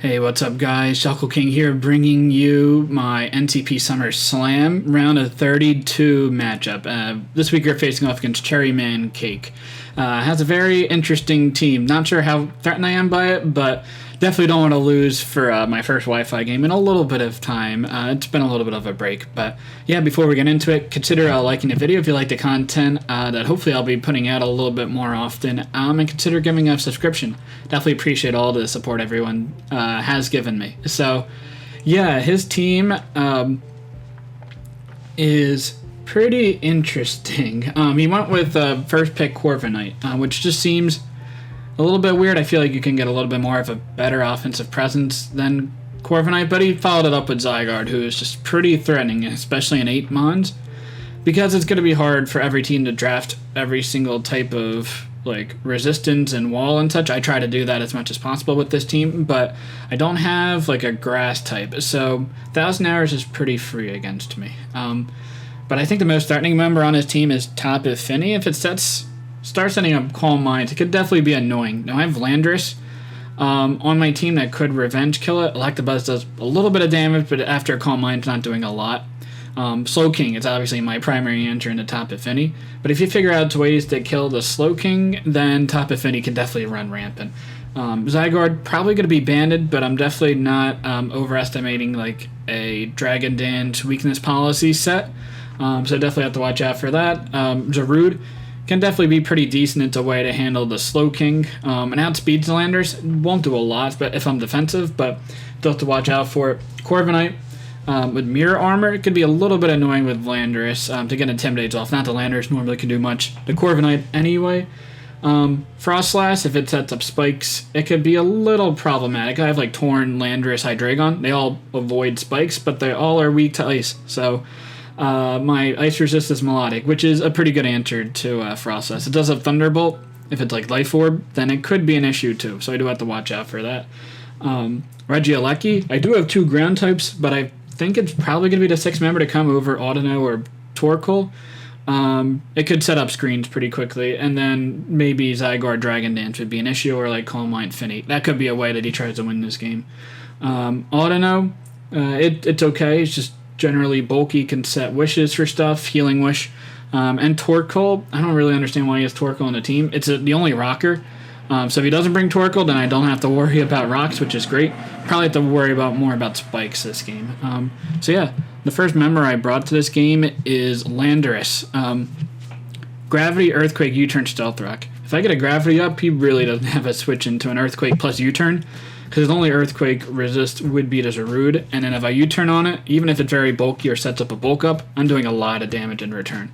Hey, what's up, guys? Shuckle King here, bringing you my NCP Summer Slam round of 32 matchup. This week you're facing off against Cherry Man Cake. Has a very interesting team. Not sure how threatened I am by it, but definitely don't want to lose for my first Wi-Fi game in a little bit of time. It's been a little bit of a break, but yeah, before we get into it, consider liking the video if you like the content that hopefully I'll be putting out a little bit more often, and consider giving a subscription. Definitely appreciate all the support everyone has given me. So yeah, his team is pretty interesting. He went with first pick Corviknight, which just seems a little bit weird. I feel like you can get a little bit more of a better offensive presence than Corviknight, but he followed it up with Zygarde, who is just pretty threatening, especially in 8 mons, because it's going to be hard for every team to draft every single type of like resistance and wall and such. I try to do that as much as possible with this team, but I don't have like a grass type, so 1,000 Hours is pretty free against me. But I think the most threatening member on his team is Tapu Fini. If it starts setting up Calm Minds, it could definitely be annoying. Now I have Landorus on my team that could revenge kill it. Electabuzz does a little bit of damage, but after Calm Mind's not doing a lot. Slowking is obviously my primary answer into Tapu Fini, but if you figure out ways to kill the Slowking, then Tapu Fini can definitely run rampant. Zygarde probably going to be banded, but I'm definitely not overestimating like a Dragon Dance weakness policy set. So definitely have to watch out for that. Zarude can definitely be pretty decent. It's a way to handle the Slowking. And outspeeds the Landers. Won't do a lot, but if I'm defensive, but still have to watch out for it. Corviknight with Mirror Armor, it could be a little bit annoying with Landorus to get Intimidates off. Not the Landorus normally can do much. The Corviknight anyway. Frostlass, if it sets up spikes, it could be a little problematic. I have like Torn, Landorus, Hydreigon. They all avoid spikes, but they all are weak to ice. So my Ice Resist is Melodic, which is a pretty good answer to Frostlass. It does have Thunderbolt. If it's like Life Orb, then it could be an issue too, so I do have to watch out for that. Regieleki, I do have 2 ground types, but I think it's probably going to be the 6th member to come over Audino or Torkoal. It could set up screens pretty quickly, and then maybe Zygarde Dragon Dance would be an issue, or like Calm Mind Fini. That could be a way that he tries to win this game. Audino, it's okay. It's just generally bulky, can set wishes for stuff, Healing Wish. And Torkoal, I don't really understand why he has Torkoal on the team. It's the only rocker. So if he doesn't bring Torkoal, then I don't have to worry about rocks, which is great. Probably have to worry more about spikes this game. So yeah, the first member I brought to this game is Landorus. Gravity, Earthquake, U-Turn, Stealth Rock. If I get a Gravity up, he really doesn't have a switch into an Earthquake plus U-Turn, because his only Earthquake resist would be to Zarude, and then if I U-Turn on it, even if it's very bulky or sets up a bulk up, I'm doing a lot of damage in return.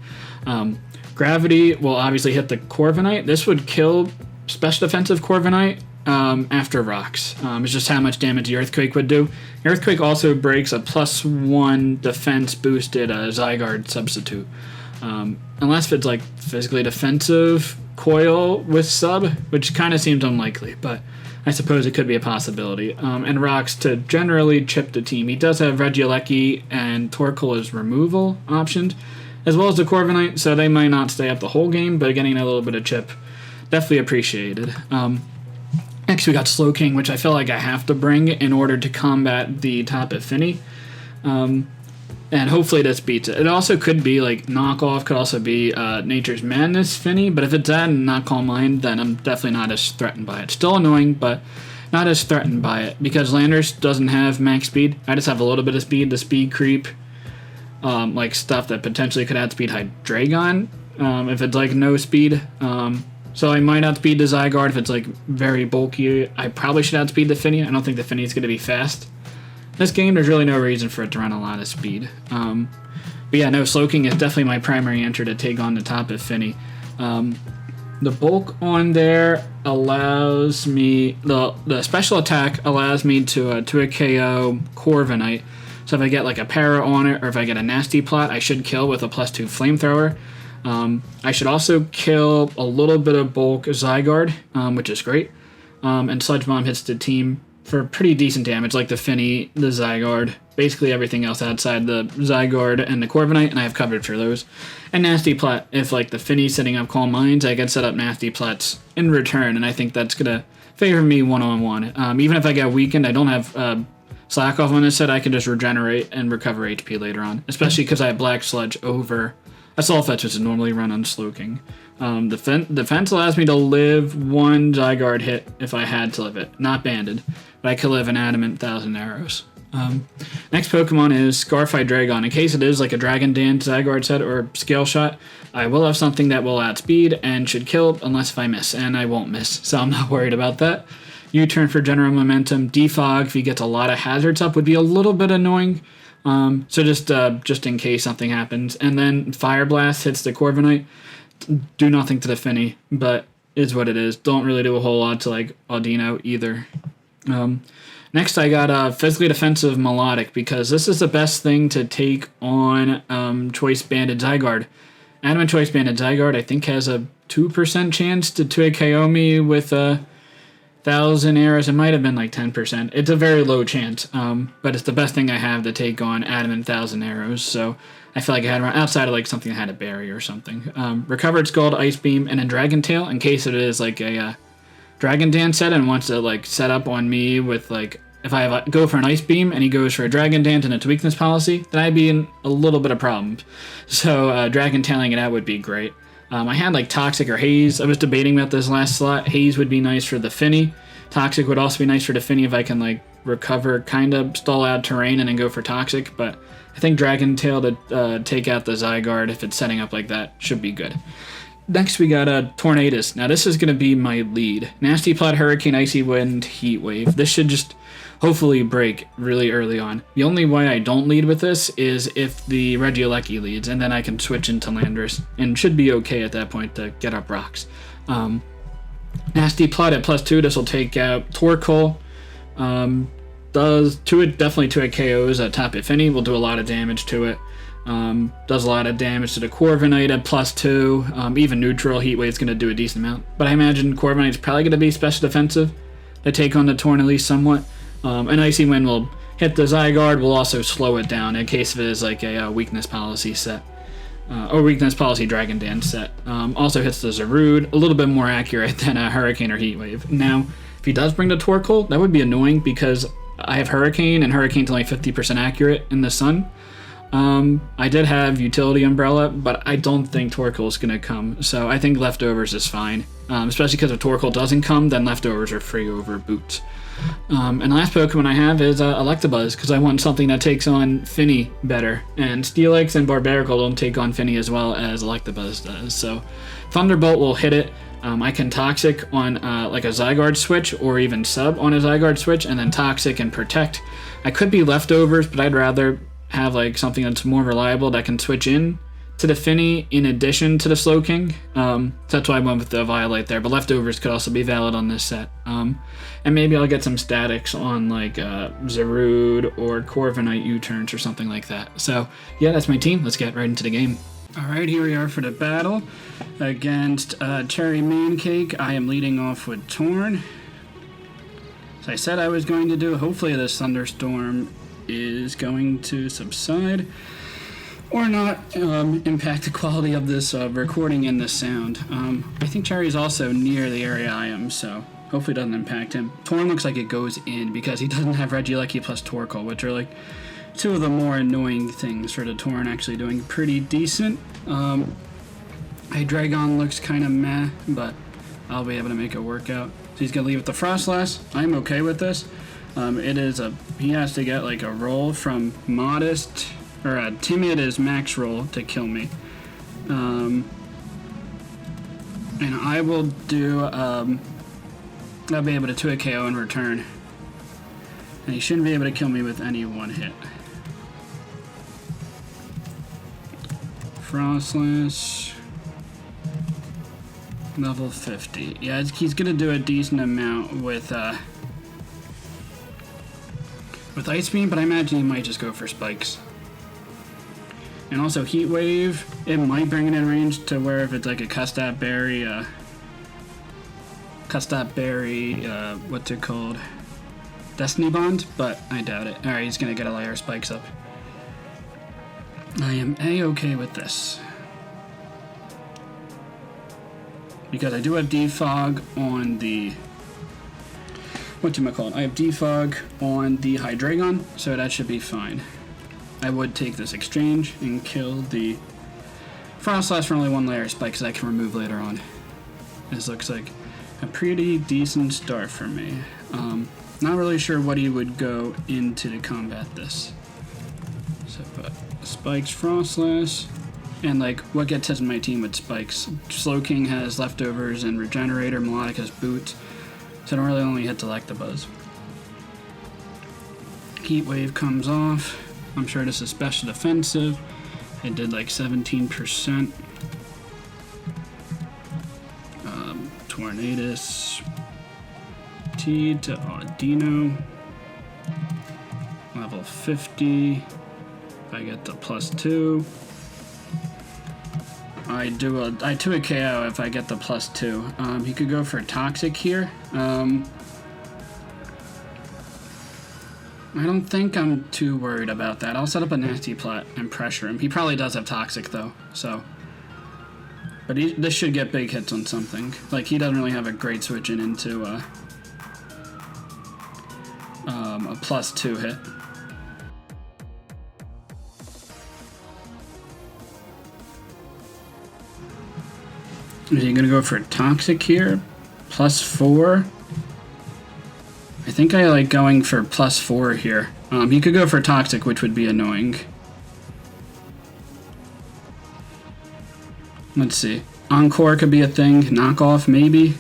Gravity will obviously hit the Corviknight. This would kill Special Defensive Corviknight after rocks. It's just how much damage the Earthquake would do. Earthquake also breaks a +1 defense boosted Zygarde substitute. Unless it's like physically defensive coil with sub, which kind of seems unlikely, but I suppose it could be a possibility. And rocks to generally chip the team. He does have Regieleki and Torkoal as removal options, as well as the Corviknight, so they might not stay up the whole game, but getting a little bit of chip, definitely appreciated. Next we got Slowking, which I feel like I have to bring in order to combat the Tapu Fini. And hopefully this beats it. It also could be like knockoff, could also be Nature's Madness Fini, but if it's that and not Calm Mind, then I'm definitely not as threatened by it. Still annoying, but not as threatened by it, because Landorus doesn't have max speed. I just have a little bit of speed, the speed creep, like stuff that potentially could outspeed Hydreigon, if it's like no speed. So I might outspeed the Zygarde if it's like very bulky. I probably should outspeed the Fini. I don't think the Fini is going to be fast. This game, there's really no reason for it to run a lot of speed. But yeah, no, Slowking is definitely my primary answer to take on the Tapu Fini. The bulk on there allows me, the special attack allows me to a KO Corviknight. So if I get like a para on it, or if I get a nasty plot, I should kill with a +2 flamethrower. I should also kill a little bit of bulk Zygarde, which is great. And Sludge Bomb hits the team for pretty decent damage, like the Fini, the Zygarde, basically everything else outside the Zygarde and the Corviknight, and I have coverage for those. And Nasty Plot, if like the Fini's setting up Calm Minds, I can set up Nasty Plots in return, and I think that's going to favor me one-on-one. Even if I get weakened, I don't have slack off on this set. I can just regenerate and recover HP later on, especially because I have Black Sludge over a Soul Fetch, which is normally run on Slowking. Defense allows me to live one Zygarde hit if I had to live it, not banded, but I could live an Adamant 1,000 Arrows. Next Pokemon is Scarfy Dragon. In case it is like a Dragon Dance Zygarde set or Scale Shot, I will have something that will outspeed and should kill unless if I miss, and I won't miss, so I'm not worried about that. U-turn for general momentum. Defog, if he gets a lot of hazards up, would be a little bit annoying. So just in case something happens. And then Fire Blast hits the Corviknight. Do nothing to the Finny, but is what it is. Don't really do a whole lot to like Audino either. Next, I got Physically Defensive Melodic, because this is the best thing to take on Choice Banded Zygarde. Adamant Choice Banded Zygarde, I think, has a 2% chance to 2 KO me with 1,000 arrows. It might have been like 10%. It's a very low chance, but it's the best thing I have to take on Adamant 1,000 arrows, so I feel like I had around, outside of like something that had a barrier or something. Recovered Scald, Ice Beam, and a Dragon Tail, in case it is like a Dragon Dance set and wants to like set up on me with like, if I go for an Ice Beam and he goes for a Dragon Dance and its weakness policy, then I'd be in a little bit of problems. So Dragon Tailing it out would be great. I had like Toxic or Haze. I was debating about this last slot. Haze would be nice for the Finny. Toxic would also be nice for the Finny if I can like recover, kind of stall out terrain and then go for Toxic. But I think Dragon Tail to take out the Zygarde, if it's setting up like that, should be good. Next we got Tornadus. Now this is going to be my lead. Nasty Plot, Hurricane, Icy Wind, Heat Wave. This should just hopefully break really early on. The only way I don't lead with this is if the Regieleki leads, and then I can switch into Landorus, and should be okay at that point to get up rocks. Nasty Plot at +2, this will take out Torkoal. Definitely 2 KOs at top Affinity, will do a lot of damage to it. Does a lot of damage to the Corviknight at +2. Even neutral, Heat Wave's going to do a decent amount. But I imagine Corviknight's probably going to be special defensive to take on the Torn at least somewhat. An Icy Wind will hit the Zygarde, will also slow it down in case if it is like a weakness policy set. Or weakness policy Dragon Dance set. Also hits the Zarude, a little bit more accurate than a Hurricane or Heat Wave. Now, if he does bring the Torkoal, that would be annoying because I have Hurricane, and Hurricane's only 50% accurate in the sun. I did have Utility Umbrella, but I don't think Torkoal is going to come, so I think Leftovers is fine. Especially because if Torkoal doesn't come, then Leftovers are free over Boots. And the last Pokemon I have is Electabuzz, because I want something that takes on Finny better. And Steelix and Barbaracle don't take on Finny as well as Electabuzz does. So Thunderbolt will hit it. I can Toxic on like a Zygarde switch, or even Sub on a Zygarde switch, and then Toxic and Protect. I could be Leftovers, but I'd rather have like something that's more reliable that can switch in to the Finny in addition to the Slowking. So that's why I went with the Violite there, but Leftovers could also be valid on this set. And maybe I'll get some statics on like Zarude or Corviknight U-turns or something like that. So yeah, that's my team. Let's get right into the game. Alright, here we are for the battle against Cherry Mancake. I am leading off with Torn. As I said I was going to do, hopefully this thunderstorm is going to subside or not impact the quality of this recording and the sound. I think Cherry's also near the area I am, so hopefully it doesn't impact him. Torn looks like it goes in because he doesn't have Regieleki plus Torkoal, which are like two of the more annoying things for the Torn, actually doing pretty decent. Hydreigon looks kind of meh, but I'll be able to make it work out. So he's going to leave with the Frostlass. I'm okay with this. He has to get like a roll from Modest, or a Timid is max roll to kill me. And I will do, I'll be able to 2 KO in return. And he shouldn't be able to kill me with any one hit. Frostlass. Level 50. Yeah, he's gonna do a decent amount with Ice Beam, but I imagine he might just go for Spikes. And also Heat Wave, it might bring it in range to where if it's like a Custap Berry, what's it called? Destiny Bond, but I doubt it. Alright, he's gonna get a layer of Spikes up. I am A-okay with this. Because I do have Defog on the whatchamacallit, I have defog on the Hydreigon, so that should be fine. I would take this exchange and kill the Frostlass for only 1 layer of spikes that I can remove later on. This looks like a pretty decent start for me. Not really sure what he would go into to combat this. So, but spikes, Frostlass, and like what gets hit in my team with spikes. Slowking has leftovers and Regenerator, Melodic has boots, so I don't really only hit Electabuzz. Heat Wave comes off. I'm sure this is special defensive. It did like 17%. Tornadus-t to Audino. Level 50. If I get the +2. I do a KO if I get the +2. He could go for Toxic here. I don't think I'm too worried about that. I'll set up a Nasty Plot and pressure him. He probably does have Toxic though, so. But this should get big hits on something. Like, he doesn't really have a great switching into a +2 hit. Is he gonna go for Toxic here? +4? I think I like going for +4 here. He could go for Toxic, which would be annoying. Let's see. Encore could be a thing. Knockoff, maybe?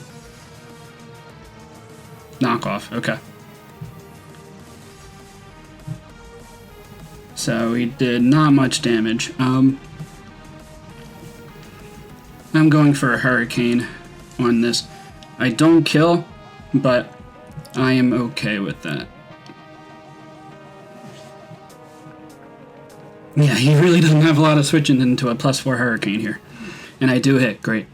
Knockoff, okay. So he did not much damage. I'm going for a Hurricane on this. I don't kill, but I am okay with that. Yeah, he really doesn't have a lot of switching into a +4 Hurricane here. And I do hit, great.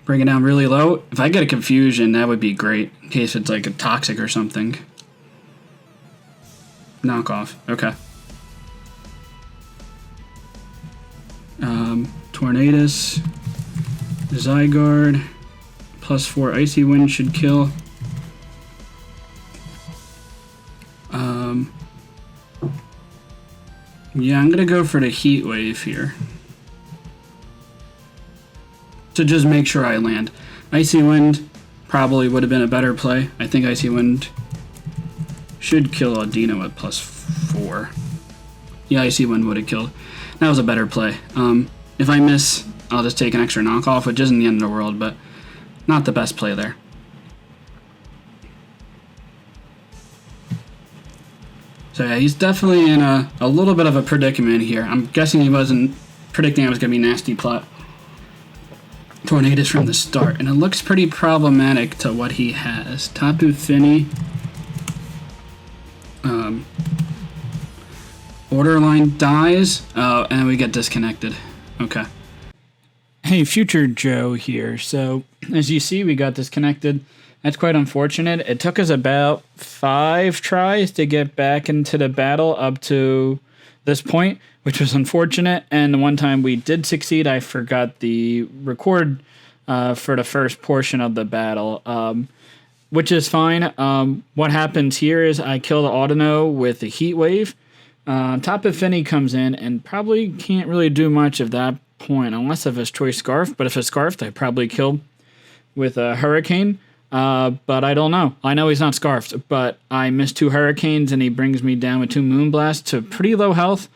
Bring it down really low. If I get a Confusion, that would be great, in case it's like a Toxic or something. Knockoff, okay. Tornadus, Zygarde, +4 Icy Wind should kill. Yeah, I'm gonna go for the Heat Wave here. To just make sure I land. Icy Wind probably would have been a better play. I think Icy Wind should kill Audino at +4. Yeah, Icy Wind would have killed. That was a better play. If I miss, I'll just take an extra knockoff, which isn't the end of the world, but not the best play there. So yeah, he's definitely in a little bit of a predicament here. I'm guessing he wasn't predicting I was going to be Nasty Plot Tornadus from the start, and it looks pretty problematic to what he has. Tapu Fini. Borderline dies, and we get disconnected. Okay. Hey, Future Joe here. So, as you see, we got disconnected. That's quite unfortunate. It took us about 5 tries to get back into the battle up to this point, which was unfortunate. And the one time we did succeed, I forgot the record for the first portion of the battle, which is fine. What happens here is I kill the Audino with the Heat Wave. Tapu Fini comes in and probably can't really do much at that point, unless if it's Choice Scarf. But if it's Scarfed, I probably kill with a Hurricane. But I don't know. I know he's not Scarfed, but I missed 2 Hurricanes, and he brings me down with 2 Moonblasts to pretty low health.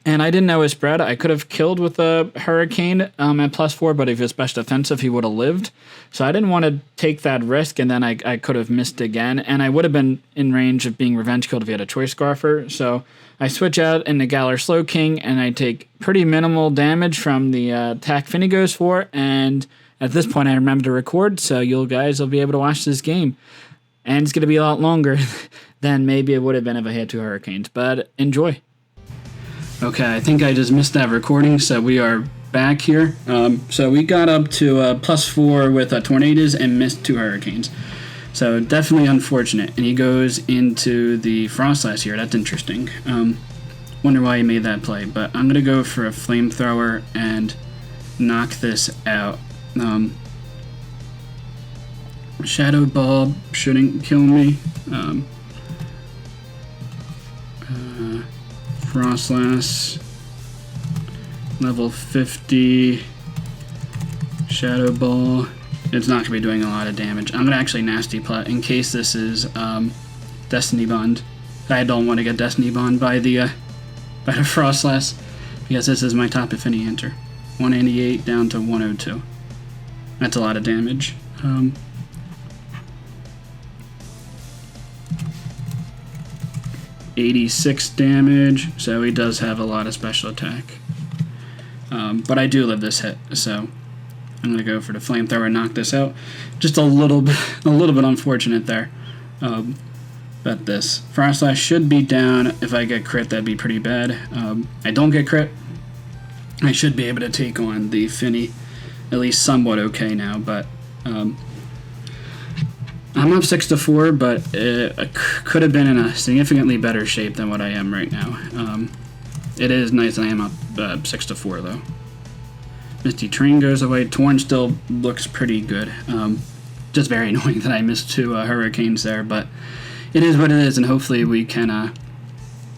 And I didn't know his spread. I could have killed with a Hurricane at +4, but if he was special defensive, he would have lived. So I didn't want to take that risk, and then I could have missed again. And I would have been in range of being revenge killed if he had a Choice Scarfer. So I switch out into Galar Slowking, and I take pretty minimal damage from the attack Fini goes for. And at this point, I remember to record, so you guys will be able to watch this game. And it's going to be a lot longer than maybe it would have been if I had 2 Hurricanes. But enjoy. Okay, I think I just missed that recording, so we are back here. So we got up to +4 with Tornadus and missed 2 Hurricanes. So definitely unfortunate. And he goes into the Frostlass here. That's interesting. Wonder why he made that play. But I'm going to go for a Flamethrower and knock this out. Shadow Ball shouldn't kill me. Frostlass, level 50. Shadow Ball. It's not going to be doing a lot of damage. I'm going to actually Nasty Plot in case this is Destiny Bond. I don't want to get Destiny Bond by the Frostlass because this is my top Affinity Enter. 188 down to 102. That's a lot of damage. 86 damage, so he does have a lot of special attack. But I do live this hit, so I'm gonna go for the Flamethrower and knock this out. Just a little bit unfortunate there. But this Frostlass should be down. If I get crit, that'd be pretty bad. I don't get crit. I should be able to take on the Finny, at least somewhat okay now. But I'm up 6-4, but it could have been in a significantly better shape than what I am right now. It is nice that I am up 6-4 though. Misty Train goes away. Torn still looks pretty good. Just very annoying that I missed 2 hurricanes there, but it is what it is, and hopefully we can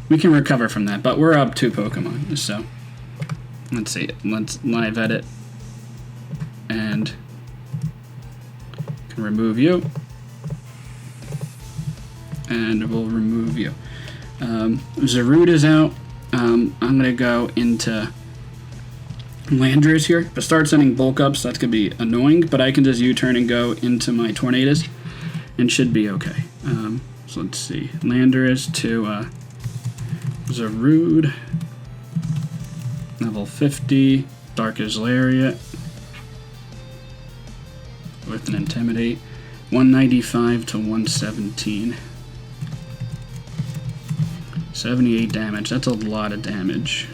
recover from that. But we're up 2 Pokemon, so let's see. Let's live edit and can remove you, and we'll remove you. Zarude is out. I'm gonna go into Landorus here, but start sending bulk ups. That's gonna be annoying, but I can just U-turn and go into my Tornadus and should be okay. So let's see, Landorus to Zarude, level 50, Darkest Lariat with an Intimidate, 195 to 117. 78 damage, that's a lot of damage.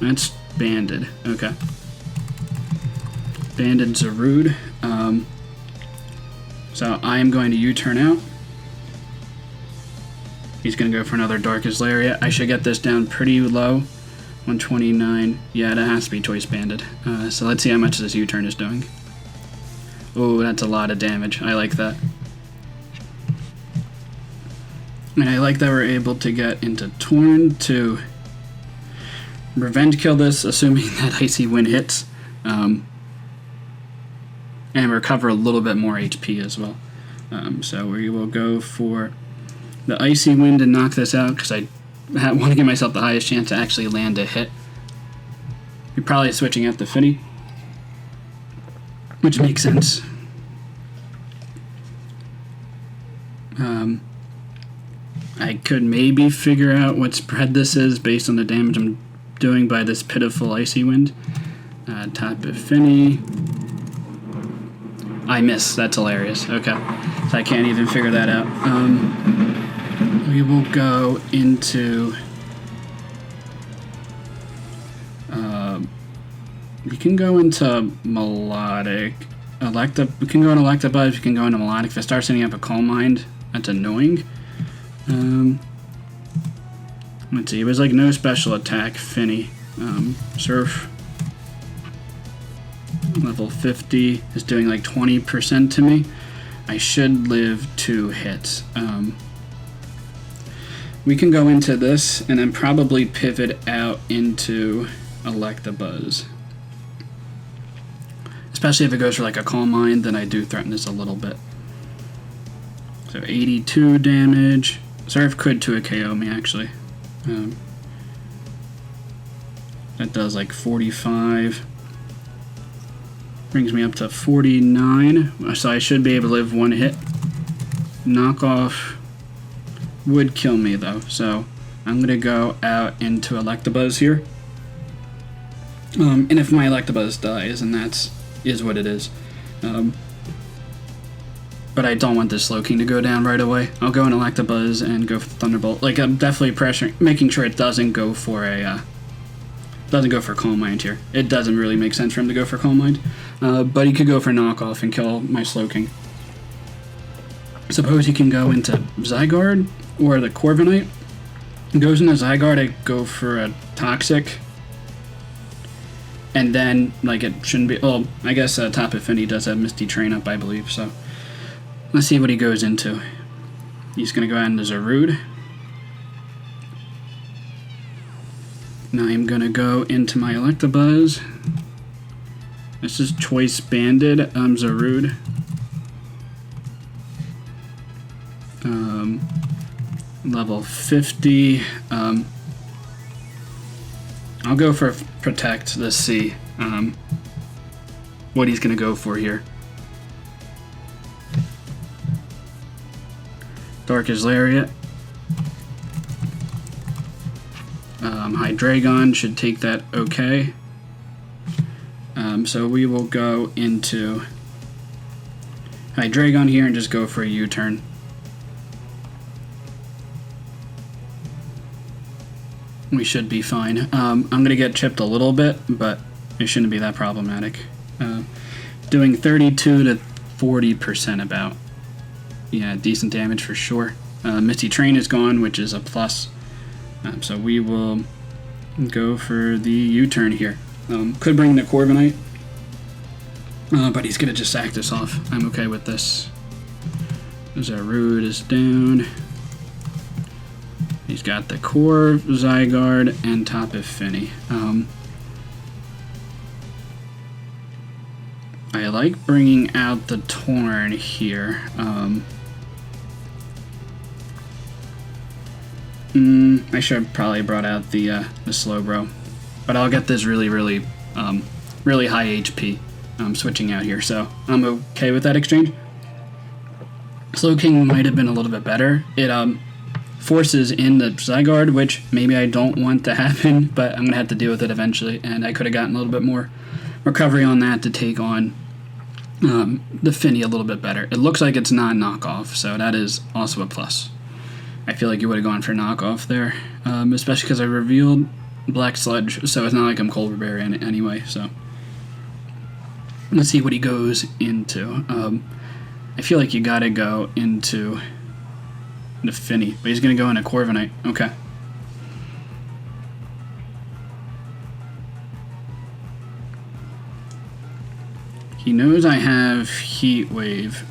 That's Banded, okay. Banded Zarude. So I am going to U-turn out. He's going to go for another Darkest Lariat. I should get this down pretty low. 129. Yeah, that has to be Choice Banded. So let's see how much this U-turn is doing. Oh, that's a lot of damage. I like that. And I like that we're able to get into Torn to Revenge Kill this, assuming that Icy Wind hits. And recover a little bit more HP as well. So we will go for the Icy Wind to knock this out, because I want to give myself the highest chance to actually land a hit. You're probably switching out the Finny, which makes sense. I could maybe figure out what spread this is based on the damage I'm doing by this pitiful Icy Wind. Type of Finny. I miss. That's hilarious. Okay. So I can't even figure that out. We will go into... we can go into Melodic. We can go into Electabuzz. We can go into Melodic. If I start setting up a Calm Mind, that's annoying. Let's see. It was like no special attack. Finny. Surf. Level 50 is doing like 20% to me. I should live 2 hits. We can go into this and then probably pivot out into Electabuzz. Especially if it goes for like a Calm Mind, then I do threaten this a little bit. So 82 damage. Surf could 2 KO me actually. That does like 45. Brings me up to 49, so I should be able to live 1 hit. Knockoff would kill me though, so I'm gonna go out into Electabuzz here. And if my Electabuzz dies, and that's what it is. But I don't want this Slowking to go down right away. I'll go in Electabuzz and go for Thunderbolt. Like, I'm definitely pressuring, making sure it doesn't go for a Calm Mind here. It doesn't really make sense for him to go for Calm Mind. But he could go for Knockoff and kill my Slowking. Suppose he can go into Zygarde or the Corviknight. Goes into Zygarde, I go for a Toxic. And then, like, it shouldn't be... Well, I guess Top Affinity does have Misty Train up, I believe, so... Let's see what he goes into. He's going to go out into Zarude. Now I'm going to go into my Electabuzz. This is Choice Banded Zarude. Level 50. I'll go for Protect. Let's see what he's going to go for here. Darkest Lariat. Hydreigon should take that okay. So we will go into Hydreigon here and just go for a U-turn. We should be fine. I'm going to get chipped a little bit, but it shouldn't be that problematic. Doing 32 to 40% about. Yeah, decent damage for sure. Misty Train is gone, which is a plus. So we will go for the U-turn here. Could bring the Corviknight, but he's going to just sack this off. I'm okay with this. Zarude is down. He's got the Core, Zygarde, and Top Affinity. I like bringing out the Torn here. I should have probably brought out the Slowbro, but I'll get this really high HP switching out here, so I'm okay with that exchange. Slowking might have been a little bit better. It forces in the Zygarde, which maybe I don't want to happen, but I'm going to have to deal with it eventually, and I could have gotten a little bit more recovery on that to take on the Finny a little bit better. It looks like it's not knockoff, so that is also a plus. I feel like you would have gone for knockoff there, especially because I revealed Black Sludge, so it's not like I'm Cold Berry anyway, so. Let's see what he goes into. I feel like you gotta go into the Finny, but he's gonna go into Corviknight. Okay. He knows I have Heat Wave.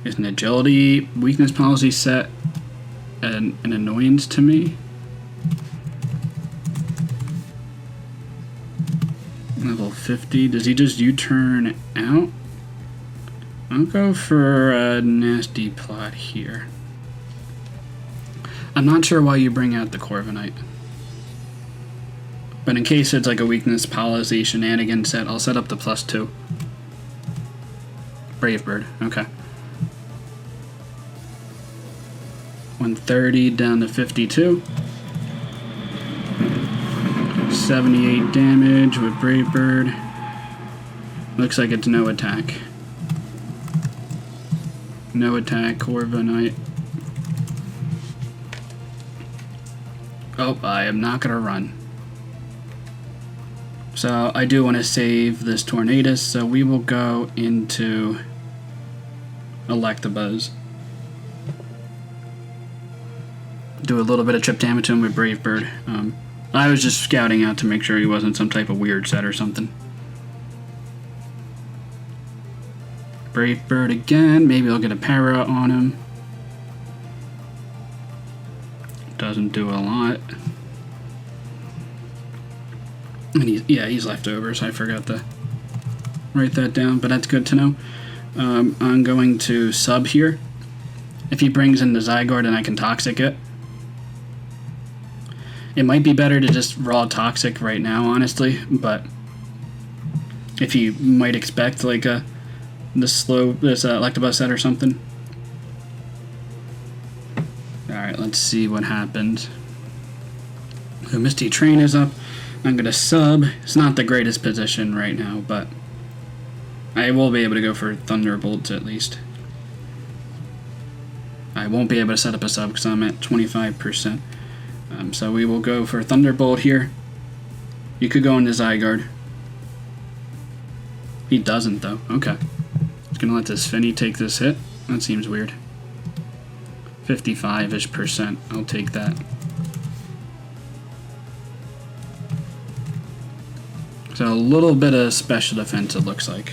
Is an Agility weakness policy set an annoyance to me? Level 50. Does he just U-turn out? I'll go for a Nasty Plot here. I'm not sure why you bring out the Corviknight. But in case it's like a weakness policy shenanigan set, I'll set up the +2. Brave Bird, okay. 130 down to 52. 78 damage with Brave Bird. Looks like it's no attack. No attack, Corviknight. Oh, I am not going to run. So I do want to save this Tornadus, so we will go into Electabuzz. Do a little bit of chip damage to him with Brave Bird. I was just scouting out to make sure he wasn't some type of weird set or something. Brave Bird again. Maybe I'll get a para on him. Doesn't do a lot. And he's leftovers. I forgot to write that down, but that's good to know. I'm going to sub here. If he brings in the Zygarde and I can Toxic it. It might be better to just raw Toxic right now, honestly, but if you might expect like this Electabuzz set or something. Alright, let's see what happens. The Misty Train is up. I'm going to sub. It's not the greatest position right now, but I will be able to go for Thunderbolts at least. I won't be able to set up a sub because I'm at 25%. So we will go for Thunderbolt here. You could go into Zygarde. He doesn't, though. Okay. He's going to let this Finny take this hit. That seems weird. 55-ish%. I'll take that. So a little bit of special defense, it looks like.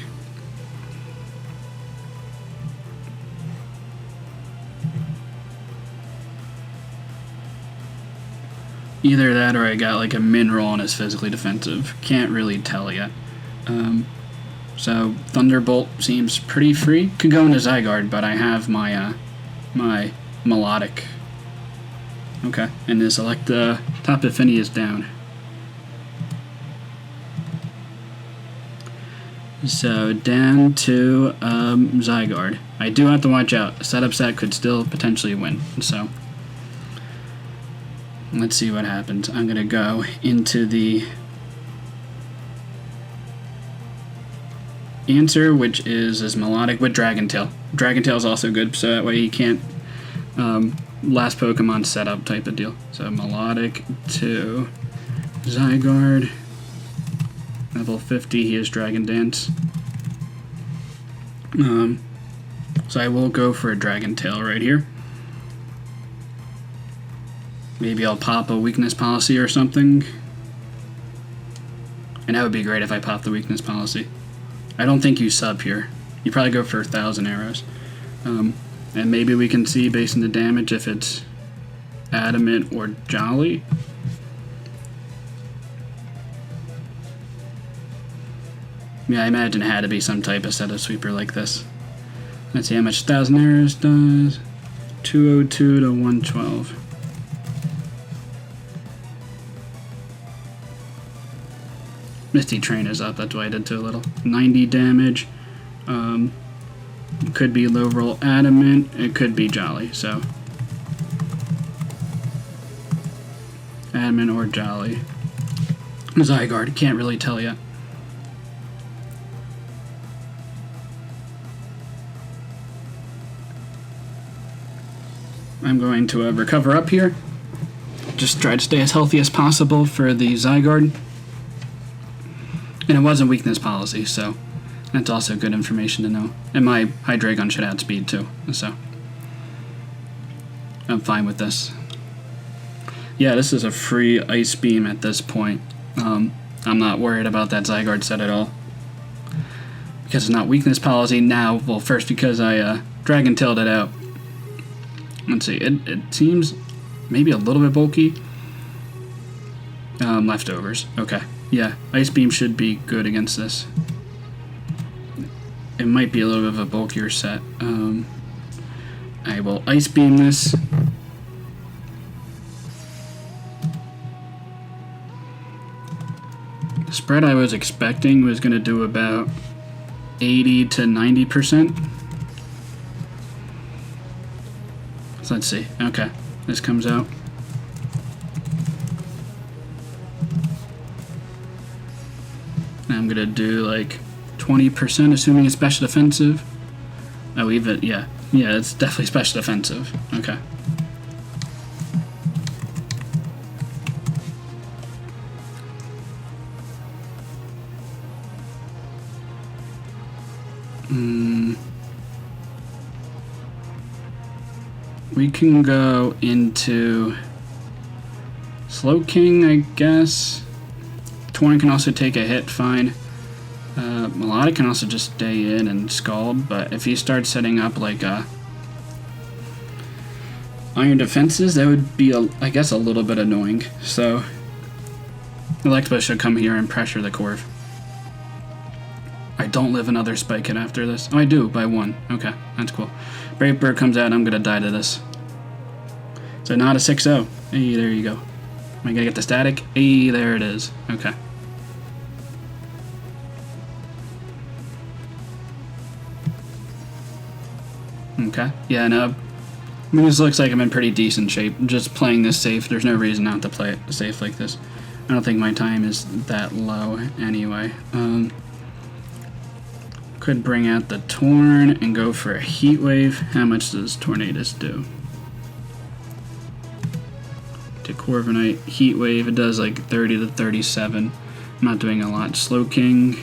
Either that or I got like a mineral and is physically defensive. Can't really tell yet. So Thunderbolt seems pretty free. Could go into Zygarde, but I have my my Melodic. Okay, and then select the Top Affinity is down. So down to Zygarde. I do have to watch out. Setup set could still potentially win. So let's see what happens. I'm gonna go into the answer, which is Melodic with Dragon Tail. Dragon Tail is also good, so that way he can't last Pokemon setup type of deal. So Melodic to Zygarde. Level 50, he has Dragon Dance. So I will go for a Dragon Tail right here. Maybe I'll pop a Weakness Policy or something. And that would be great if I pop the Weakness Policy. I don't think you sub here. You probably go for 1,000 arrows. And maybe we can see, based on the damage, if it's Adamant or Jolly. Yeah, I imagine it had to be some type of setup sweeper like this. Let's see how much 1,000 arrows does. 202 to 112. Misty Train is up, that's why I did too little. 90 damage. It could be low roll Adamant, it could be Jolly, so. Adamant or Jolly. Zygarde, can't really tell yet. I'm going to recover up here. Just try to stay as healthy as possible for the Zygarde. And it was a Weakness Policy, so that's also good information to know. And my Hydreigon should outspeed too, so I'm fine with this. Yeah, this is a free Ice Beam at this point. I'm not worried about that Zygarde set at all. Because it's not Weakness Policy now. Well, first because I Dragon Tailed it out. Let's see, it seems maybe a little bit bulky. Leftovers, okay. Yeah, Ice Beam should be good against this. It might be a little bit of a bulkier set. I will Ice Beam this. The spread I was expecting was going to do about 80 to 90%. So let's see. Okay, this comes out. I'm gonna do like 20%, assuming it's special defensive. Oh, even, yeah, it's definitely special defensive. Okay. We can go into Slowking, I guess. Torn can also take a hit, fine. Melodic can also just stay in and Scald, but if he starts setting up like Iron Defenses, that would be, I guess, a little bit annoying. So Electabuzz should come here and pressure the Corv. I don't live another Spike hit after this. Oh, I do, by 1. Okay, that's cool. Brave Bird comes out, and I'm going to die to this. So not a 6-0. Hey, there you go. Am I going to get the static? Hey, there it is. Okay. Okay. Yeah, no. Moose looks like I'm in pretty decent shape. Just playing this safe. There's no reason not to play it safe like this. I don't think my time is that low anyway. Could bring out the Torn and go for a Heat Wave. How much does Tornadus do? To Corviknight, Heat Wave, it does like 30 to 37. I'm not doing a lot. Slowking.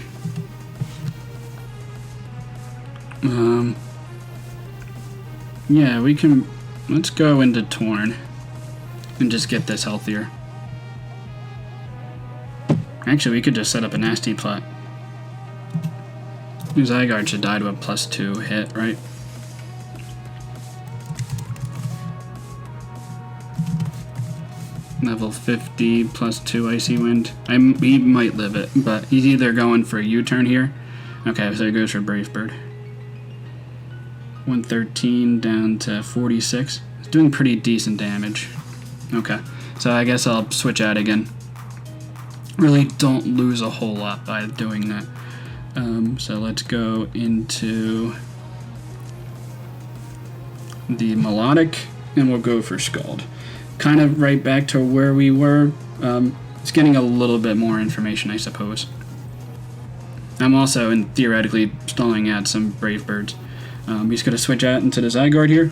Yeah, we can. Let's go into Torn and just get this healthier. Actually, we could just set up a nasty plot. Zygarde should die to a +2 hit, right? Level 50 +2 Icy Wind. He might live it, but he's either going for a U-turn here. Okay, so he goes for Brave Bird. 113 down to 46. It's doing pretty decent damage. Okay, so I guess I'll switch out again. Really don't lose a whole lot by doing that. So let's go into the Melodic, and we'll go for Scald. Kind of right back to where we were. It's getting a little bit more information, I suppose. I'm also theoretically stalling out some Brave Birds. He's going to switch out into the Zygarde here.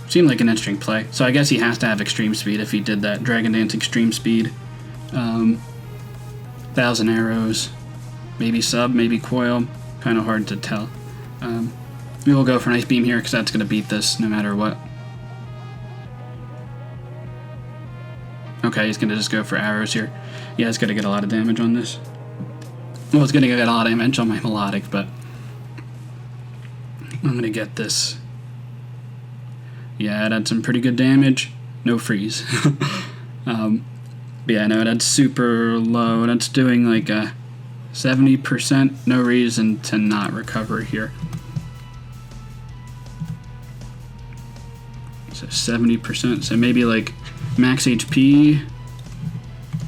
Seemed like an interesting play. So I guess he has to have Extreme Speed if he did that. Dragon Dance Extreme Speed. 1,000 arrows. Maybe Sub, maybe Coil. Kind of hard to tell. We will go for an Ice Beam here because that's going to beat this no matter what. Okay, he's going to just go for arrows here. Yeah, it's going to get a lot of damage on this. Well, it's going to get a lot of damage on my Melodic, but I'm going to get this. Yeah, that's some pretty good damage. No freeze. Yeah, no, that's super low. That's doing like a 70%. No reason to not recover here. So 70%. So maybe like max HP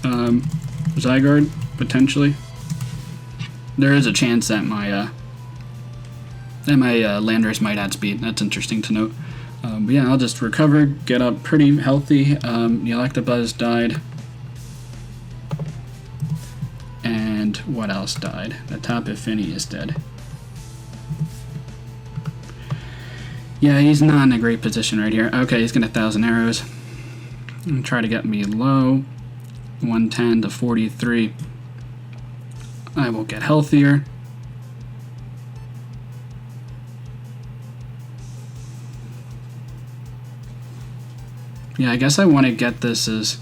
Zygarde, potentially. There is a chance that my Landorus might add speed. That's interesting to note. But yeah, I'll just recover, get up pretty healthy. Electabuzz died. And what else died? The Tapu Fini is dead. Yeah, he's not in a great position right here. Okay, he's gonna 1,000 arrows. And try to get me low. 110 to 43. I will get healthier. Yeah, I guess I want to get this as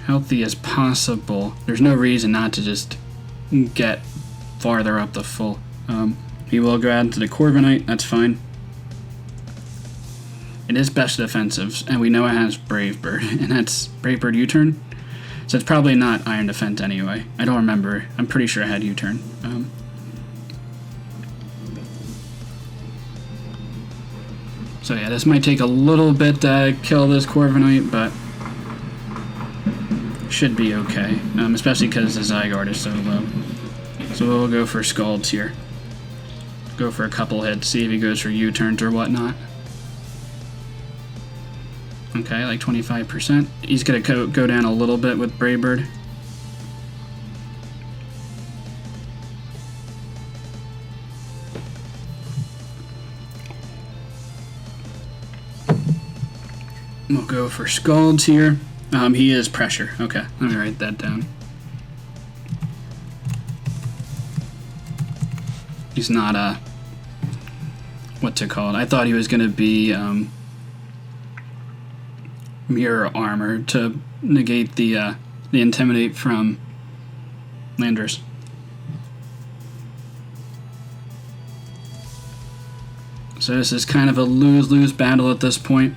healthy as possible. There's no reason not to just get farther up the full. He will go out into the Corviknight, that's fine. It is best defensive, and we know it has Brave Bird, and that's Brave Bird U-turn. So it's probably not Iron Defense anyway. I don't remember. I'm pretty sure I had U-turn. So yeah, this might take a little bit to kill this Corviknight, but should be okay. Especially because the Zygarde is so low. So we'll go for Scalds here. Go for a couple hits, see if he goes for U-turns or whatnot. Okay, like 25%. He's going to go down a little bit with Brave Bird. We'll go for Scalds here. He is Pressure. Okay, let me write that down. He's not what's it called? I thought he was going to be Mirror Armor to negate the Intimidate from Landorus. So this is kind of a lose-lose battle at this point.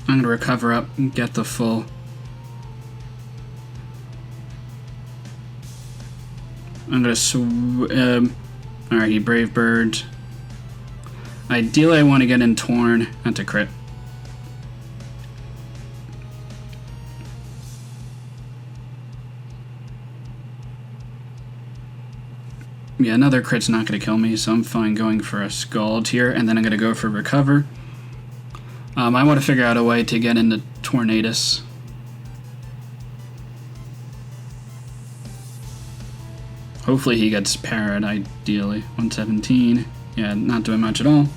I'm going to recover up and get the full. I'm going to alright, he Brave Bird. Ideally I want to get in Torn. That's a crit. Yeah, another crit's not going to kill me, so I'm fine going for a Scald here, and then I'm going to go for Recover. I want to figure out a way to get into Tornadus. Hopefully he gets parried, ideally. 117. Yeah, not doing much at all.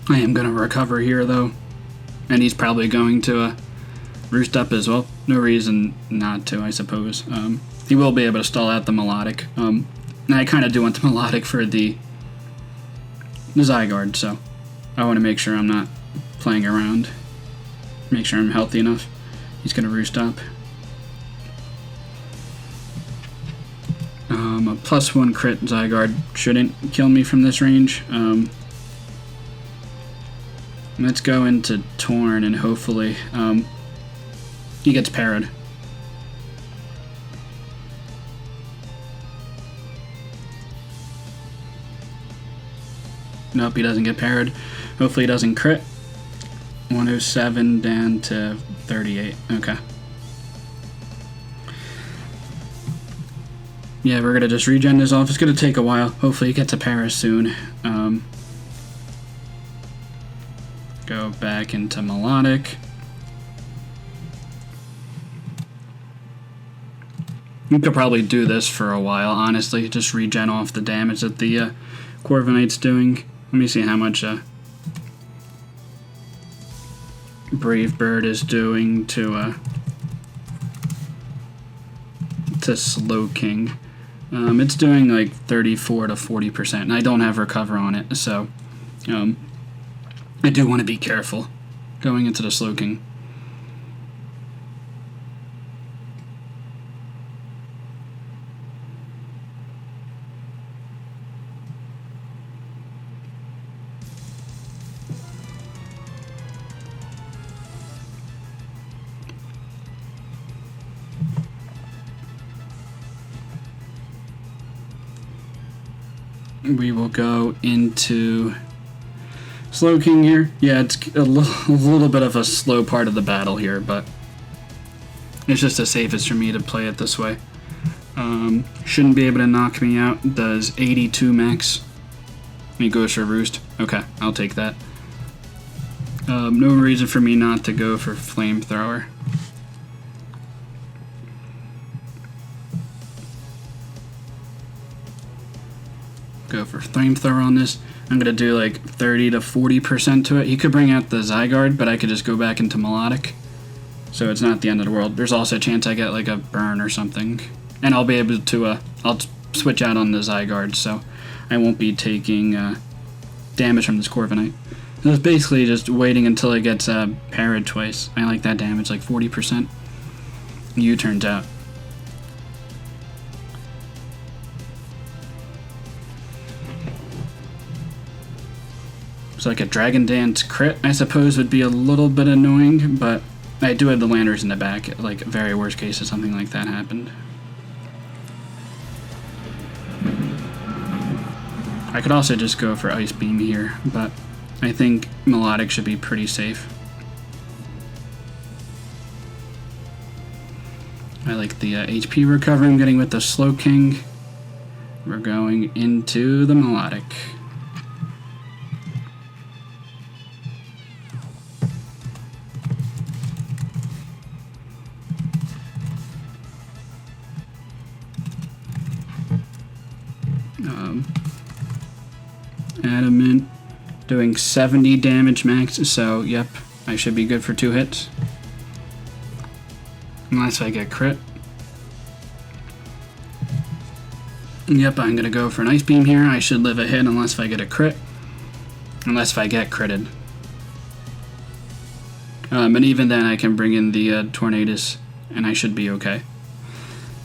I am going to recover here, though. And he's probably going to Roost Up as well. No reason not to, I suppose. He will be able to stall out the Melodic. And I kind of do want the Melodic for the Zygarde, so I want to make sure I'm not playing around. Make sure I'm healthy enough. He's going to roost up. A +1 crit Zygarde shouldn't kill me from this range. Let's go into Torn and hopefully he gets parried. Nope, he doesn't get parried. Hopefully he doesn't crit. 107 down to 38. Okay. Yeah, we're going to just regen this off. It's going to take a while. Hopefully he gets a Paris soon. Go back into Melodic. You could probably do this for a while, honestly. Just regen off the damage that the Corviknight's doing. Let me see how much Brave Bird is doing to Slowking. It's doing like 34 to 40%, and I don't have Recover on it, so I do want to be careful going into the Slowking. We will go into Slowking here. Yeah, it's a little bit of a slow part of the battle here, but it's just the safest for me to play it this way. Shouldn't be able to knock me out. Does 82 max. He goes for Roost. Okay, I'll take that. No reason for me not to go for Flamethrower. Go for Flamethrower on this. I'm going to do like 30 to 40% to it. He could bring out the Zygarde, but I could just go back into Melodic. So it's not the end of the world. There's also a chance I get like a burn or something. And I'll be able to, I'll switch out on the Zygarde, so I won't be taking damage from this Corviknight. So it's basically just waiting until it gets parried twice. I like that damage, like 40%. U-turns out. So like a Dragon Dance crit, I suppose, would be a little bit annoying, but I do have the Landers in the back, like very worst case if something like that happened. I could also just go for Ice Beam here, but I think Melodic should be pretty safe. I like the HP recovery I'm getting with the Slowking. We're going into the Melodic. Adamant, doing 70 damage max, so yep, I should be good for 2 hits. Unless I get crit. Yep, I'm gonna go for an Ice Beam here. I should live a hit unless if I get a crit. Unless if I get critted. And even then I can bring in the Tornadus and I should be okay.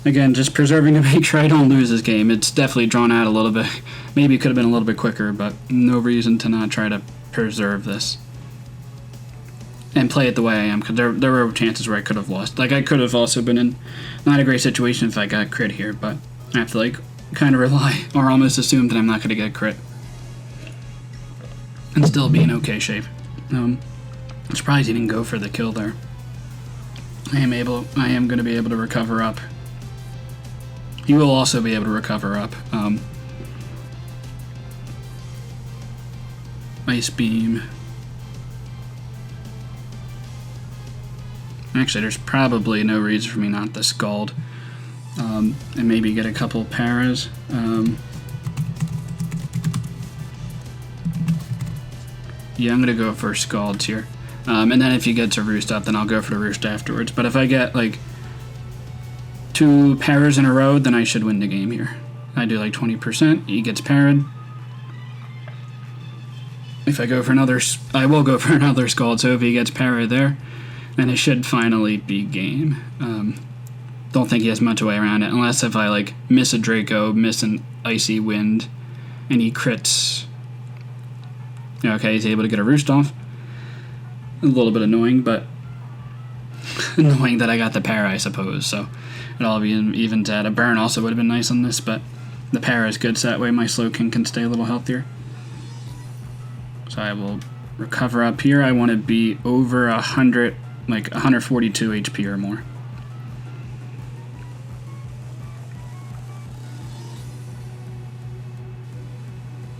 Again, just preserving to make sure I don't lose this game. It's definitely drawn out a little bit. Maybe it could have been a little bit quicker, but no reason to not try to preserve this. And play it the way I am, because there were chances where I could have lost. Like, I could have also been in not a great situation if I got crit here, but I have to, like, kind of rely or almost assume that I'm not going to get crit. And still be in okay shape. I'm surprised he didn't go for the kill there. I am going to be able to recover up. He will also be able to recover up. Ice Beam. Actually, there's probably no reason for me not to Scald. And maybe get a couple paras. Yeah, I'm going to go for Scalds here. And then if he gets a Roost up, then I'll go for the Roost afterwards. But if I get, like, 2 paras in a row, then I should win the game here. I do like 20%. He gets parried. if I go for another, I will go for another Scald, so if he gets parried there, then it should finally be game. Don't think he has much way around it, unless if I, like, miss a Draco, miss an Icy Wind, and he crits. Okay, he's able to get a Roost off. A little bit annoying, but annoying that I got the para, I suppose, so it all be evens out. A burn also would have been nice on this, but the para is good, so that way my Slowking can stay a little healthier. So I will recover up here. I want to be over 100, like 142 HP or more.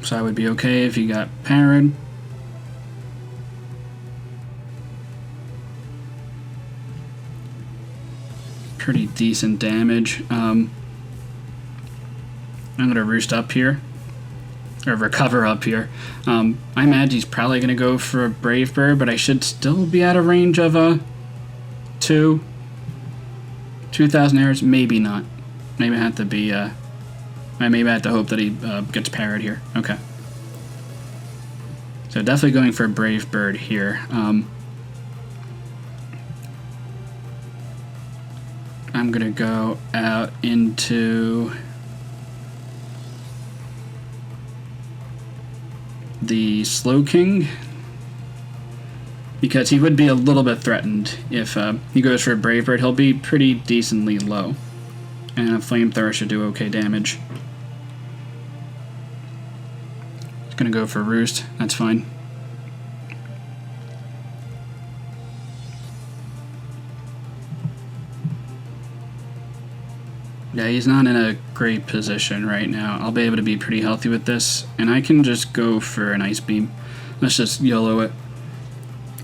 So I would be okay if he got parried. Pretty decent damage. I'm going to Roost up here. Or recover up here. I imagine he's probably going to go for a Brave Bird, but I should still be out of range of a 2,000 errors. Maybe not. Maybe I have to be... maybe I have to hope that he gets parried here. Okay. So definitely going for a Brave Bird here. I'm going to go out into the Slowking, because he would be a little bit threatened if he goes for a Brave Bird. He'll be pretty decently low, and a Flamethrower should do okay damage. He's going to go for a Roost. That's fine. Yeah, he's not in a great position right now. I'll be able to be pretty healthy with this, and I can just go for an Ice Beam. Let's just YOLO it.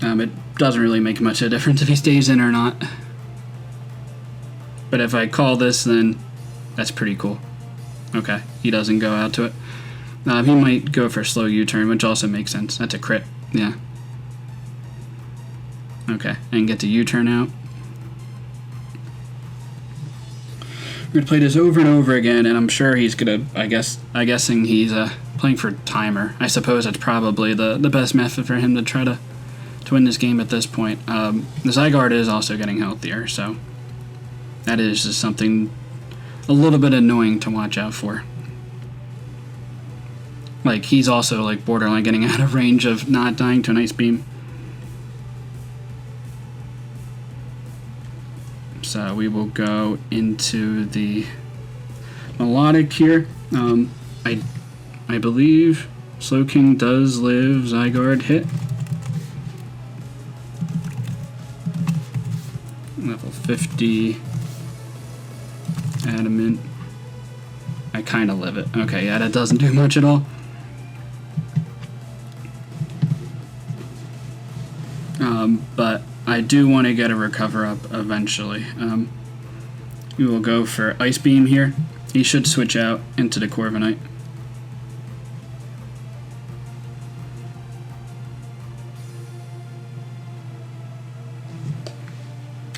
It doesn't really make much of a difference if he stays in or not. But if I call this, then that's pretty cool. Okay, he doesn't go out to it. He might go for slow U-turn, which also makes sense. That's a crit, yeah. Okay, and get the U-turn out. We're going to play this over and over again, and I'm sure he's going to, I'm guessing he's playing for timer. I suppose that's probably the best method for him to try to win this game at this point. The Zygarde is also getting healthier, so that is just something a little bit annoying to watch out for. Like, he's also, like, borderline getting out of range of not dying to an Ice Beam. So we will go into the Melodic here. I believe Slowking does live Zygarde hit. Level 50. Adamant. I kind of live it. Okay, yeah, that doesn't do much at all. But I do want to get a recover up eventually. We will go for Ice Beam here. He should switch out into the Corviknight.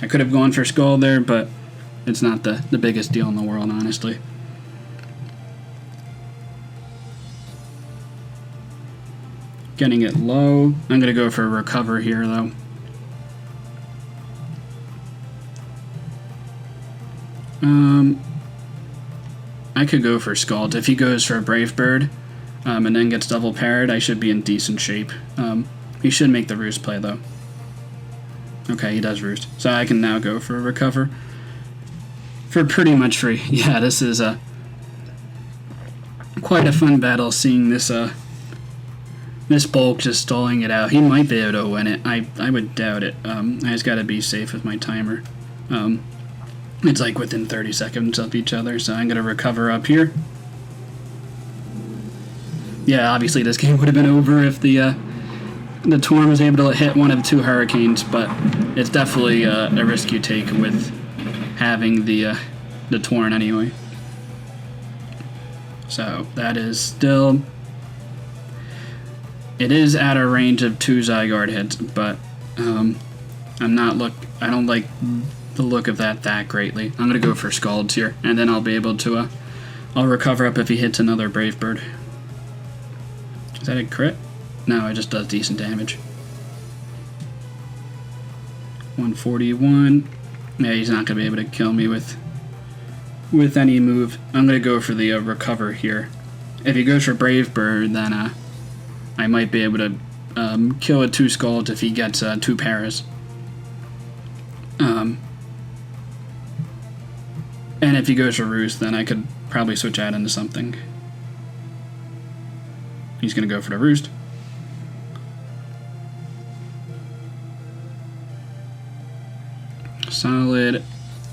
I could have gone for Scald there, but it's not the biggest deal in the world, honestly. Getting it low. I'm going to go for a recover here, though. I could go for Scald. If he goes for a Brave Bird and then gets double parried, I should be in decent shape. He should make the Roost play, though. Okay, he does Roost. So I can now go for a recover for pretty much free. Yeah, this is quite a fun battle, seeing this this bulk just stalling it out. He might be able to win it. I would doubt it. I just got to be safe with my timer. It's like within 30 seconds of each other, so I'm going to recover up here. Yeah, obviously this game would have been over if the Torn was able to hit one of the two Hurricanes, but it's definitely a risk you take with having the Torn anyway. So that is still... It is out of range of two Zygarde hits, but I don't like the look of that greatly. I'm going to go for Scalds here, and then I'll be able to... I'll recover up if he hits another Brave Bird. Is that a crit? No, it just does decent damage. 141. Yeah, he's not going to be able to kill me with any move. I'm going to go for the recover here. If he goes for Brave Bird, then I might be able to kill a 2 skulls if he gets 2 paras. And if he goes for Roost, then I could probably switch out into something. He's going to go for the Roost. Solid.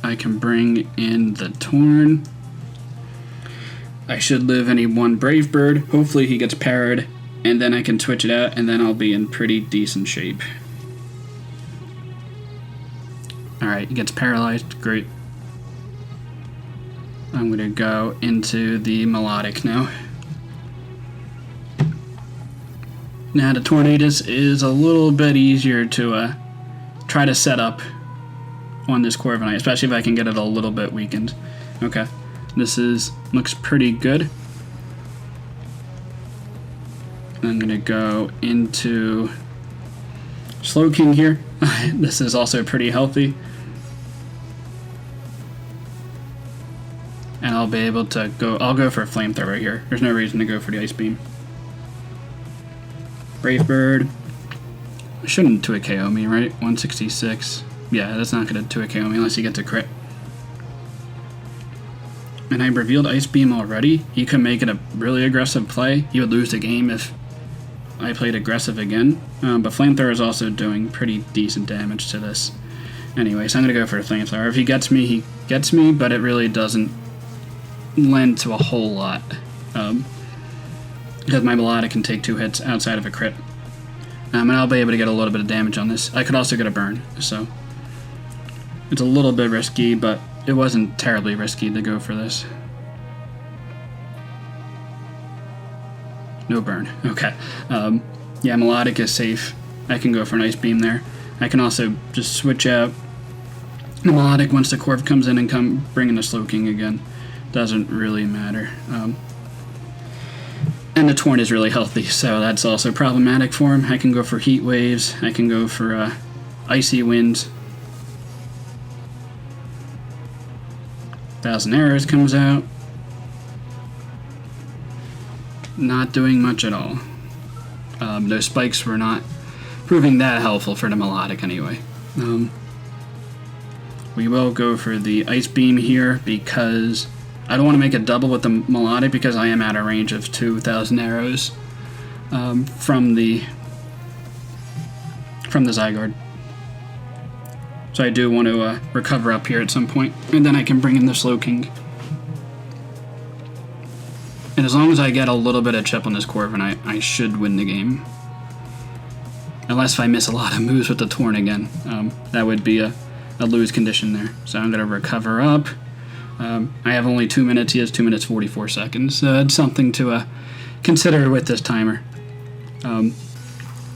I can bring in the Torn. I should live any 1 Brave Bird. Hopefully he gets parried, and then I can switch it out, and then I'll be in pretty decent shape. Alright, he gets paralyzed. Great. I'm going to go into the Melodic now. Now the Tornadus is a little bit easier to try to set up on this Corviknight, especially if I can get it a little bit weakened. Okay, this looks pretty good. I'm gonna go into Slowking here. This is also pretty healthy, and I'll be able to go. I'll go for a Flamethrower here. There's no reason to go for the Ice Beam. Brave Bird shouldn't 2-hit KO me, right? 166. Yeah, that's not going to 2-hit KO me unless he gets a crit. And I revealed Ice Beam already. He could make it a really aggressive play. He would lose the game if I played aggressive again. But Flamethrower is also doing pretty decent damage to this. Anyway, so I'm going to go for a Flamethrower. If he gets me, he gets me, but it really doesn't lend to a whole lot. Because my Melodic can take 2 hits outside of a crit. And I'll be able to get a little bit of damage on this. I could also get a burn, so it's a little bit risky, but it wasn't terribly risky to go for this. No burn. Okay. Yeah, Melodic is safe. I can go for an Ice Beam there. I can also just switch out the Melodic once the Corv comes in and bring in the Slowking again. Doesn't really matter. And the Torn is really healthy, so that's also problematic for him. I can go for Heat Waves. I can go for Icy Winds. 1,000 Arrows comes out. Not doing much at all. Those spikes were not proving that helpful for the Melodic anyway. We will go for the Ice Beam here because I don't want to make a double with the Melodic because I am out of range of 2,000 arrows from the Zygarde. So I do want to recover up here at some point, and then I can bring in the Slowking. And as long as I get a little bit of chip on this Corviknight, I should win the game. Unless if I miss a lot of moves with the Torn again. That would be a lose condition there. So I'm going to recover up. I have only 2 minutes. He has 2 minutes 44 seconds. So it's something to consider with this timer.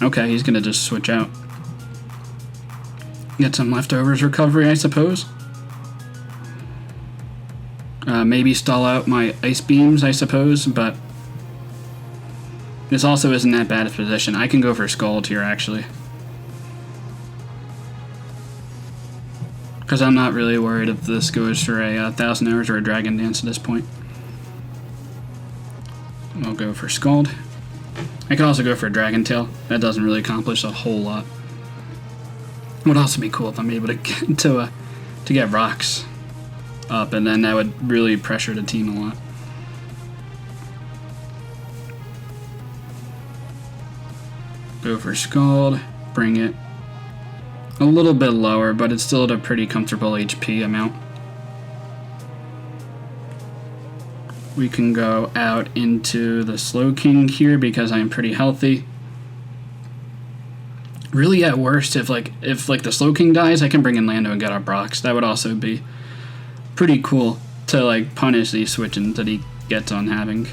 Okay, he's going to just switch out. Get some leftovers recovery, I suppose. Maybe stall out my Ice Beams, I suppose, but this also isn't that bad a position. I can go for Scald here, actually. Because I'm not really worried if this goes for a 1,000 Hours or a Dragon Dance at this point. I'll go for Scald. I could also go for a Dragon Tail. That doesn't really accomplish a whole lot. It would also be cool if I'm able to get rocks up, and then that would really pressure the team a lot. Go for Scald, bring it a little bit lower, but it's still at a pretty comfortable HP amount. We can go out into the Slowking here because I'm pretty healthy. Really, at worst, if the Slowking dies, I can bring in Lando and get our Brox. That would also be pretty cool to punish these switch-ins that he gets on having.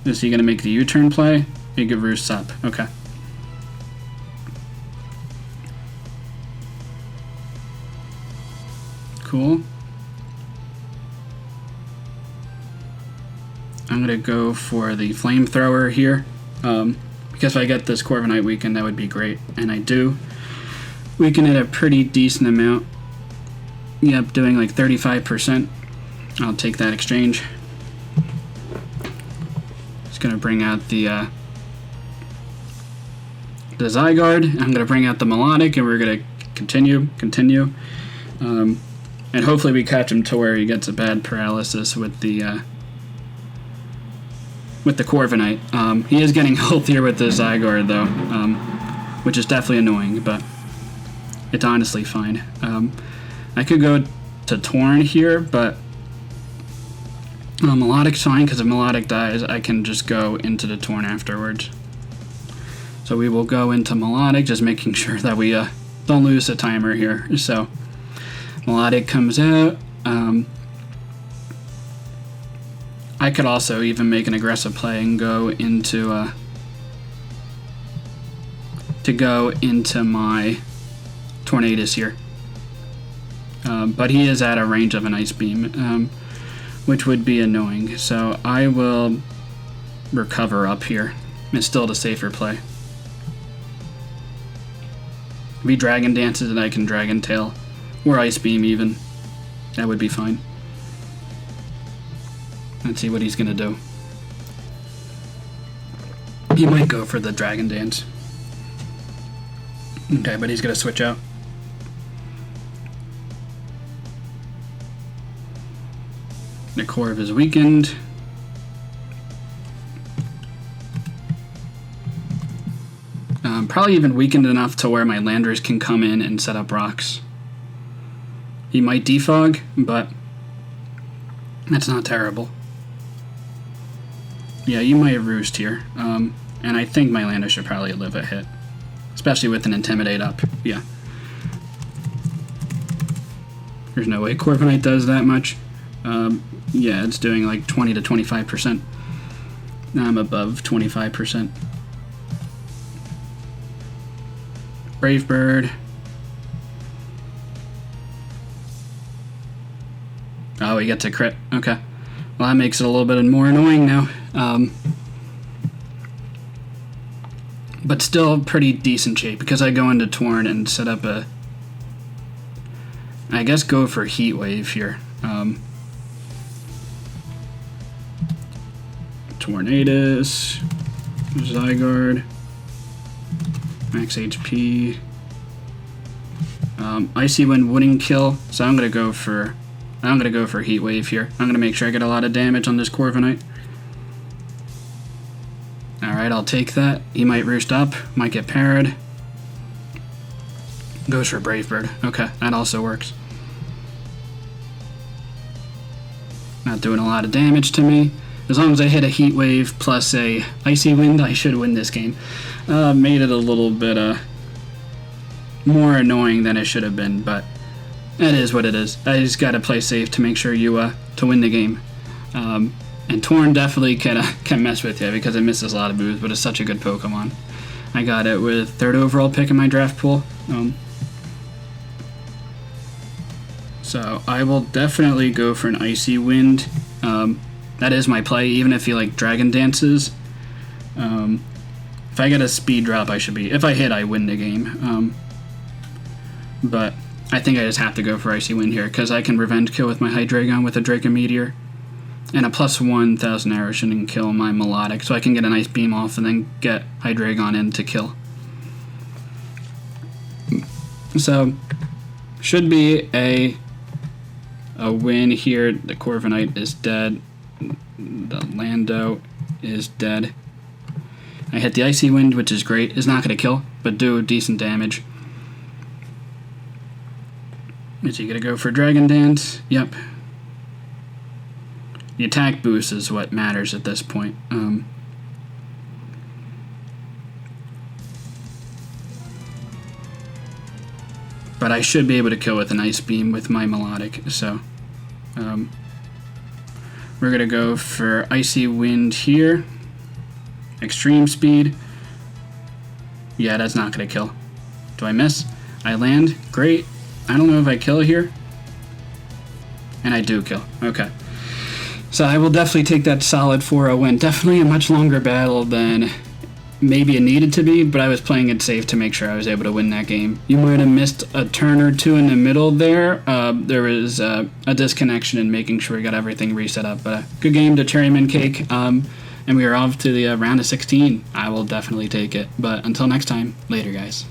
Is he gonna make the U-turn play? He could roost up. Okay. Cool. I'm gonna go for the Flamethrower here. Because if I get this Corviknight weaken, that would be great. And I do. Weaken it a pretty decent amount. Yep, doing like 35%. I'll take that exchange. Just gonna bring out the Zygarde. I'm gonna bring out the Melodic, and we're gonna continue. And hopefully we catch him to where he gets a bad paralysis with the Corviknight. He is getting healthier with the Zygarde though, which is definitely annoying, but it's honestly fine. I could go to Torn here, but Melodic's fine, because if Melodic dies, I can just go into the Torn afterwards. So we will go into Melodic, just making sure that we don't lose the timer here. So Melodic comes out. I could also even make an aggressive play and go into my Tornadus here. But he is at a range of an Ice Beam, which would be annoying. So I will recover up here. It's still the safer play. If he Dragon Dances, and I can Dragon Tail or Ice Beam even. That would be fine. Let's see what he's gonna do. He might go for the Dragon Dance. Okay, but he's gonna switch out. The Corv is weakened. Probably even weakened enough to where my Landers can come in and set up rocks. He might defog, but that's not terrible. Yeah, you might roost here. And I think my Landers should probably live a hit. Especially with an Intimidate up. Yeah. There's no way Corviknight does that much. Yeah, it's doing like 20 to 25%. Now I'm above 25%. Brave Bird. Oh, he gets a crit. Okay. Well, that makes it a little bit more annoying now. But still pretty decent shape, because I go into Torn and set up a... I guess go for Heat Wave here. Tornadus, Zygarde, max HP. Icy Wind wouldn't kill, so I'm gonna go for Heat Wave here. I'm gonna make sure I get a lot of damage on this Corviknight. Alright, I'll take that. He might roost up, might get parried. Goes for Brave Bird. Okay, that also works. Not doing a lot of damage to me. As long as I hit a Heat Wave plus a Icy Wind, I should win this game. Made it a little bit more annoying than it should have been, but it is what it is. I just gotta play safe to make sure you to win the game. And Torn definitely can mess with you, because it misses a lot of moves, but it's such a good Pokemon. I got it with 3rd overall pick in my draft pool. So I will definitely go for an Icy Wind. That is my play, even if he like Dragon Dances. If I get a speed drop, I should be... If I hit, I win the game. But I think I just have to go for Icy Wind here, because I can Revenge Kill with my Hydreigon with a Draco Meteor. And a plus 1,000 arrow shouldn't kill my Melodic, so I can get a nice beam off and then get Hydreigon in to kill. So, should be a win here. The Corviknight is dead. The Lando is dead. I hit the Icy Wind, which is great. It's not going to kill, but do decent damage. Is he going to go for Dragon Dance? Yep. The attack boost is what matters at this point. But I should be able to kill with an Ice Beam with my Melodic, so... we're going to go for Icy Wind here. Extreme Speed. Yeah, that's not going to kill. Do I miss? I land. Great. I don't know if I kill here. And I do kill. Okay. So I will definitely take that solid 4-0 win. Definitely a much longer battle than maybe it needed to be, but I was playing it safe to make sure I was able to win that game. You might have missed a turn or two in the middle there. There was a disconnection in making sure we got everything reset up. But a good game to Cherryman Cake, and we are off to the round of 16. I will definitely take it. But until next time, later, guys.